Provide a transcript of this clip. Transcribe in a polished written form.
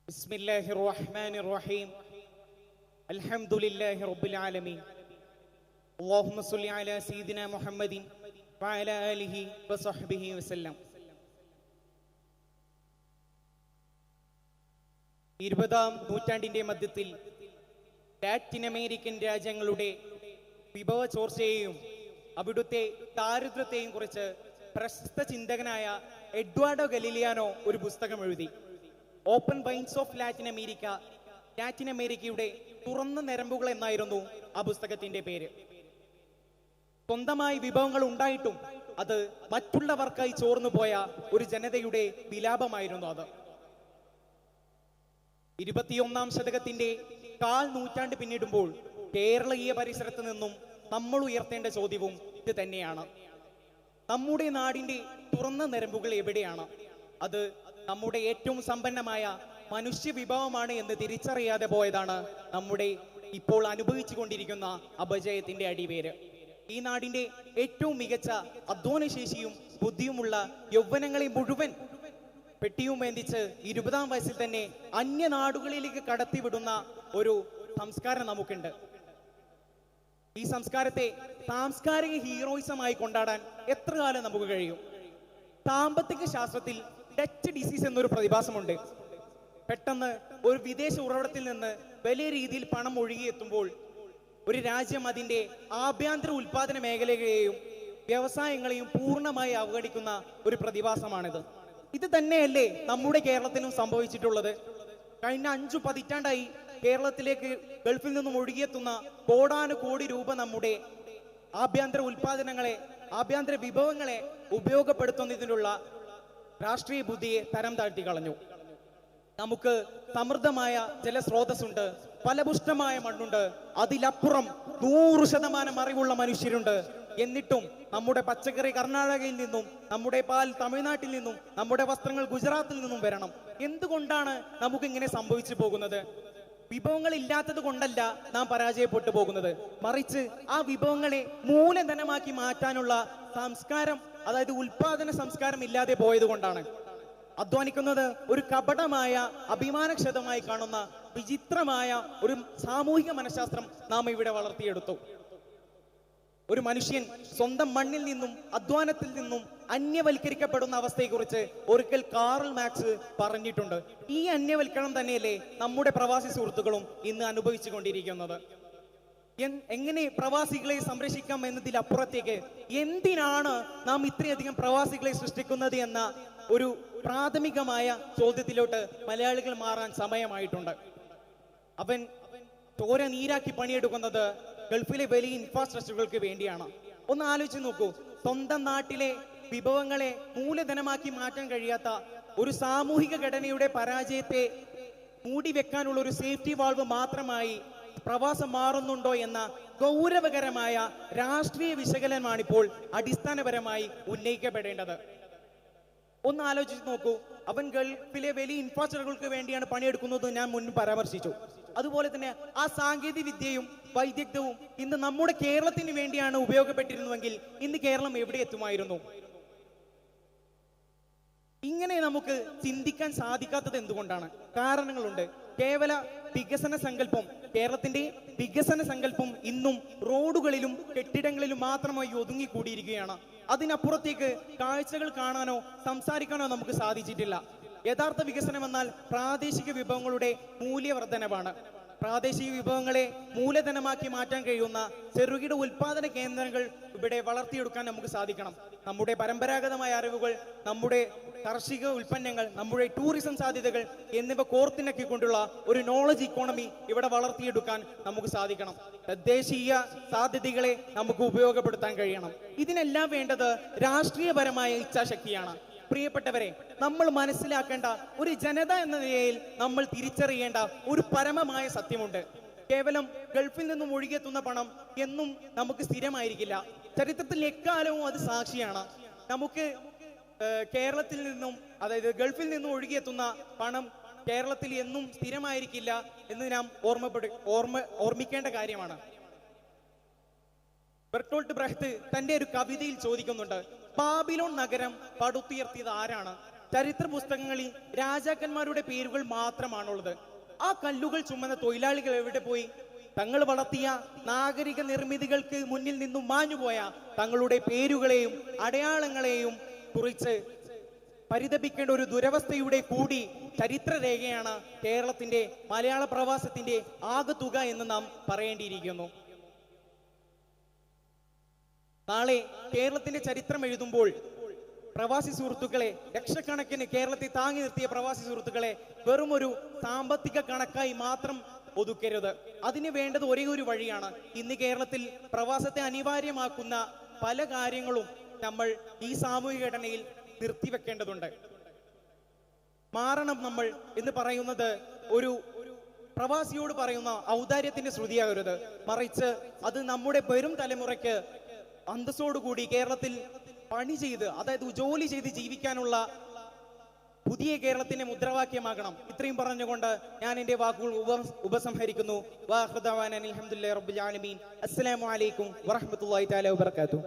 ബിസ്മില്ലാഹിർ റഹ്മാനിർ റഹീം. അൽഹംദുലില്ലാഹി റബ്ബിൽ ആലമീൻ. അല്ലാഹുമ്മ സ്വല്ലി അലാ സയ്യിദിനാ മുഹമ്മദിൻ വഅലാ ആലിഹി വസഹ്ബിഹി വസല്ലം. 20-ാം നൂറ്റാണ്ടിന്റെ മധ്യത്തിൽ ലാറ്റിൻ അമേരിക്കൻ രാജ്യങ്ങളുടെ വിഭവ ചോർച്ചയെയും അവിടുത്തെ ദാരിദ്ര്യത്തെയും കുറിച്ച് പ്രശസ്ത ചിന്തകനായ എഡ്വാർഡോ ഗലീലിയാനോ ഒരു പുസ്തകം എഴുതി. Open vines of Latin America, Latin അമേരിക്കയുടെ തുറന്ന ഞരമ്പുകൾ എന്നായിരുന്നു ആ പുസ്തകത്തിന്റെ പേര്. സ്വന്തമായി വിഭവങ്ങൾ ഉണ്ടായിട്ടും അത് മറ്റുള്ളവർക്കായി ചോർന്നു പോയ ഒരു ജനതയുടെ വിലാപമായിരുന്നു അത്. 21-ാം ശതകത്തിന്റെ കാൽ നൂറ്റാണ്ട് പിന്നിടുമ്പോൾ കേരളീയ പരിസരത്ത് നിന്നും നമ്മൾ ഉയർത്തേണ്ട ചോദ്യവും ഇത് തന്നെയാണ്. നമ്മുടെ നാടിന്റെ തുറന്ന ഞരമ്പുകൾ എവിടെയാണ്? അത് നമ്മുടെ ഏറ്റവും സമ്പന്നമായ മനുഷ്യ വിഭവമാണ് എന്ന് തിരിച്ചറിയാതെ പോയതാണ് നമ്മുടെ ഇപ്പോൾ അനുഭവിച്ചു കൊണ്ടിരിക്കുന്ന അപജയത്തിന്റെ അടിവേര്. ഈ നാടിന്റെ ഏറ്റവും മികച്ച അധ്വാനശേഷിയും ബുദ്ധിയുമുള്ള യൗവനങ്ങളെ മുഴുവൻ പെട്ടിയും ബന്ധിച്ച് 20-ാം വയസ്സിൽ തന്നെ അന്യനാടുകളിലേക്ക് കടത്തിവിടുന്ന ഒരു സംസ്കാരം നമുക്കുണ്ട്. ഈ സംസ്കാരത്തെ സാംസ്കാരിക ഹീറോയിസമായി കൊണ്ടാടാൻ എത്ര കാലം നമുക്ക് കഴിയും? സാമ്പത്തിക ശാസ്ത്രത്തിൽ ഡച്ച് ഡിസീസ് എന്നൊരു പ്രതിഭാസമുണ്ട്. പെട്ടെന്ന് ഒരു വിദേശ ഉറവിടത്തിൽ നിന്ന് വലിയ രീതിയിൽ പണം ഒഴുകിയെത്തുമ്പോൾ ഒരു രാജ്യം അതിന്റെ ആഭ്യന്തര ഉൽപാദന മേഖലകളെയും വ്യവസായങ്ങളെയും പൂർണ്ണമായി അവഗണിക്കുന്ന ഒരു പ്രതിഭാസമാണിത്. ഇത് തന്നെയല്ലേ നമ്മുടെ കേരളത്തിലും സംഭവിച്ചിട്ടുള്ളത്? കഴിഞ്ഞ 5 പതിറ്റാണ്ടായി കേരളത്തിലേക്ക് ഗൾഫിൽ നിന്നും ഒഴുകിയെത്തുന്ന കോടാനുകോടി രൂപ നമ്മുടെ ആഭ്യന്തര ഉൽപാദനങ്ങളെ, ആഭ്യന്തര വിഭവങ്ങളെ ഉപയോഗപ്പെടുത്തുന്നതിനുള്ള രാഷ്ട്രീയ ബുദ്ധിയെ തരം താഴ്ത്തി കളഞ്ഞു. നമുക്ക് സമൃദ്ധമായ ജലസ്രോതസ്സുണ്ട്, ഫലപുഷ്ടമായ മണ്ണുണ്ട്, അതിലപ്പുറം 100% അറിവുള്ള മനുഷ്യരുണ്ട്. എന്നിട്ടും നമ്മുടെ പച്ചക്കറി കർണാടകയിൽ നിന്നും, നമ്മുടെ പാൽ തമിഴ്നാട്ടിൽ നിന്നും, നമ്മുടെ വസ്ത്രങ്ങൾ ഗുജറാത്തിൽ നിന്നും വരണം. എന്തുകൊണ്ടാണ് നമുക്ക് ഇങ്ങനെ സംഭവിച്ചു പോകുന്നത്? വിഭവങ്ങൾ ഇല്ലാത്തത് കൊണ്ടല്ല നാം പരാജയപ്പെട്ടു പോകുന്നത്, മറിച്ച് ആ വിഭവങ്ങളെ മൂലധനമാക്കി മാറ്റാനുള്ള സംസ്കാരം, അതായത് ഉൽപാദന സംസ്കാരം ഇല്ലാതെ പോയത് കൊണ്ടാണ്. അധ്വാനിക്കുന്നത് ഒരു കപടമായ അഭിമാനക്ഷതമായി കാണുന്ന വിചിത്രമായ ഒരു സാമൂഹിക മനഃശാസ്ത്രം നാം ഇവിടെ വളർത്തിയെടുത്തു. ഒരു മനുഷ്യൻ സ്വന്തം മണ്ണിൽ നിന്നും അധ്വാനത്തിൽ നിന്നും അന്യവൽക്കരിക്കപ്പെടുന്ന അവസ്ഥയെക്കുറിച്ച് ഒരിക്കൽ കാറൽ മാർക്സ് പറഞ്ഞിട്ടുണ്ട്. ഈ അന്യവൽക്കരണം തന്നെയല്ലേ നമ്മുടെ പ്രവാസി സുഹൃത്തുക്കളും ഇന്ന് അനുഭവിച്ചു കൊണ്ടിരിക്കുന്നത്? എങ്ങനെ പ്രവാസികളെ സംരക്ഷിക്കാം എന്നതിലപ്പുറത്തേക്ക് എന്തിനാണ് നാം ഇത്രയധികം പ്രവാസികളെ സൃഷ്ടിക്കുന്നത് എന്ന ഒരു പ്രാഥമികമായ ചോദ്യത്തിലോട്ട് മലയാളികൾ മാറാൻ സമയമായിട്ടുണ്ട്. അവൻ തോര നീരാക്കി പണിയെടുക്കുന്നത് ഗൾഫിലെ വലിയ ഇൻഫ്രാസ്ട്രക്ചറുകൾക്ക് വേണ്ടിയാണ്. ഒന്ന് ആലോചിച്ച് നോക്കൂ. സ്വന്തം നാട്ടിലെ വിഭവങ്ങളെ മൂലധനമാക്കി മാറ്റാൻ കഴിയാത്ത ഒരു സാമൂഹിക ഘടനയുടെ പരാജയത്തെ മൂടിവെക്കാനുള്ള ഒരു സേഫ്റ്റി വാൾവ് മാത്രമായി പ്രവാസം മാറുന്നുണ്ടോ എന്ന ഗൗരവകരമായ രാഷ്ട്രീയ വിശകലനമാണിപ്പോൾ അടിസ്ഥാനപരമായി ഉന്നയിക്കപ്പെടേണ്ടത്. ഒന്ന് ആലോചിച്ച് നോക്കൂ. അവൻ ഗൾഫിലെ വലിയ ഇൻഫ്രാസ്ട്രക്ചറുകൾക്ക് വേണ്ടിയാണ് പണിയെടുക്കുന്നത്, ഞാൻ മുൻപ് പരാമർശിച്ചു. അതുപോലെ തന്നെ ആ സാങ്കേതിക വിദ്യയും വൈദഗ്ധ്യവും ഇന്ന് നമ്മുടെ കേരളത്തിന് വേണ്ടിയാണ് ഉപയോഗപ്പെട്ടിരുന്നുവെങ്കിൽ ഇന്ന് കേരളം എവിടെ എത്തുമായിരുന്നു? ഇങ്ങനെ നമുക്ക് ചിന്തിക്കാൻ സാധിക്കാത്തത് എന്തുകൊണ്ടാണ്? കാരണങ്ങളുണ്ട്. കേവല വികസന സങ്കല്പം, കേരളത്തിന്റെ വികസന സങ്കല്പം ഇന്നും റോഡുകളിലും കെട്ടിടങ്ങളിലും മാത്രമായി ഒതുങ്ങിക്കൂടിയിരിക്കുകയാണ്. അതിനപ്പുറത്തേക്ക് കാഴ്ചകൾ കാണാനോ സംസാരിക്കാനോ നമുക്ക് സാധിച്ചിട്ടില്ല. യഥാർത്ഥ വികസനം എന്നാൽ പ്രാദേശിക വിഭവങ്ങളുടെ മൂല്യവർദ്ധനവാണ്. പ്രാദേശിക വിഭവങ്ങളെ മൂലധനമാക്കി മാറ്റാൻ കഴിയുന്ന ചെറുകിട ഉൽപാദന കേന്ദ്രങ്ങൾ ഇവിടെ വളർത്തിയെടുക്കാൻ നമുക്ക് സാധിക്കണം. നമ്മുടെ പരമ്പരാഗതമായ അറിവുകൾ, നമ്മുടെ കാർഷിക ഉൽപ്പന്നങ്ങൾ, നമ്മുടെ ടൂറിസം സാധ്യതകൾ എന്നിവ കോർത്തിണക്കിക്കൊണ്ടുള്ള ഒരു നോളജ് ഇക്കോണമി ഇവിടെ വളർത്തിയെടുക്കാൻ നമുക്ക് സാധിക്കണം. തദ്ദേശീയ സാധ്യതകളെ നമുക്ക് ഉപയോഗപ്പെടുത്താൻ കഴിയണം. ഇതിനെല്ലാം വേണ്ടത് രാഷ്ട്രീയപരമായ ഇച്ഛാശക്തിയാണ്. പ്രിയപ്പെട്ടവരെ, നമ്മൾ മനസ്സിലാക്കേണ്ട, ഒരു ജനത എന്ന നിലയിൽ നമ്മൾ തിരിച്ചറിയേണ്ട ഒരു പരമമായ സത്യമുണ്ട്. കേവലം ഗൾഫിൽ നിന്നും ഒഴുകിയെത്തുന്ന പണം എന്നും നമുക്ക് സ്ഥിരമായിരിക്കില്ല. ചരിത്രത്തിൽ എക്കാലവും അത് സാക്ഷിയാണ്. നമുക്ക് കേരളത്തിൽ നിന്നും, അതായത് ഗൾഫിൽ നിന്നും ഒഴുകിയെത്തുന്ന പണം കേരളത്തിൽ എന്നും സ്ഥിരമായിരിക്കില്ല എന്ന് നാം ഓർമ്മിക്കേണ്ട കാര്യമാണ്. ബെർട്ടോൾട്ട് ബ്രെഹ്റ്റ് തന്റെ ഒരു കവിതയിൽ ചോദിക്കുന്നുണ്ട്, ബാബിലോൺ നഗരം പടുത്തുയർത്തിയത് ആരാണ്? ചരിത്ര പുസ്തകങ്ങളിൽ രാജാക്കന്മാരുടെ പേരുകൾ മാത്രമാണുള്ളത്. ആ കല്ലുകൾ ചുമന്ന തൊഴിലാളികൾ എവിടെ പോയി? തങ്ങൾ വളർത്തിയ നാഗരിക നിർമ്മിതികൾക്ക് മുന്നിൽ നിന്നും മാഞ്ഞുപോയ തങ്ങളുടെ പേരുകളെയും അടയാളങ്ങളെയും കുറിച്ച് പരിതപിക്കേണ്ട ഒരു ദുരവസ്ഥയുടെ കൂടി ചരിത്രരേഖയാണ് കേരളത്തിന്റെ മലയാള പ്രവാസത്തിന്റെ ആകെത്തുക എന്ന് നാം പറയേണ്ടിയിരിക്കുന്നു. നാളെ കേരളത്തിന്റെ ചരിത്രം എഴുതുമ്പോൾ പ്രവാസി സുഹൃത്തുക്കളെ, ലക്ഷക്കണക്കിന് കേരളത്തെ താങ്ങി നിർത്തിയ പ്രവാസി സുഹൃത്തുക്കളെ വെറും ഒരു സാമ്പത്തിക കണക്കായി മാത്രം ഒതുക്കരുത്. അതിന് വേണ്ടത് ഒരേ ഒരു വഴിയാണ്. ഇന്ന് കേരളത്തിൽ പ്രവാസത്തെ അനിവാര്യമാക്കുന്ന പല കാര്യങ്ങളും നമ്മൾ ഈ സാമൂഹിക ഘടനയിൽ നിർത്തിവെക്കേണ്ടതുണ്ട്. മാറണം നമ്മൾ എന്ന് പറയുന്നത് ഒരു പ്രവാസിയോട് പറയുന്ന ഔദാര്യത്തിന്റെ ശ്രുതിയാകരുത്, മറിച്ച് അത് നമ്മുടെ വരും തലമുറയ്ക്ക് അന്തസ്സോടുകൂടി കേരളത്തിൽ പണി ചെയ്ത്, അതായത് ജോലി ചെയ്ത് ജീവിക്കാനുള്ള പുതിയ കേരളത്തിന്റെ മുദ്രാവാക്യമാകണം. ഇത്രയും പറഞ്ഞുകൊണ്ട് ഞാൻ എന്റെ വാക്കുകൾ ഉപസംഹരിക്കുന്നു. വാഹൃദവാന അൽഹംദുലില്ലാഹി റബ്ബിൽ ആലമീൻ. അസ്സലാമു അലൈക്കും വറഹ്മത്തുള്ളാഹി തആല വബറകാതുഹു.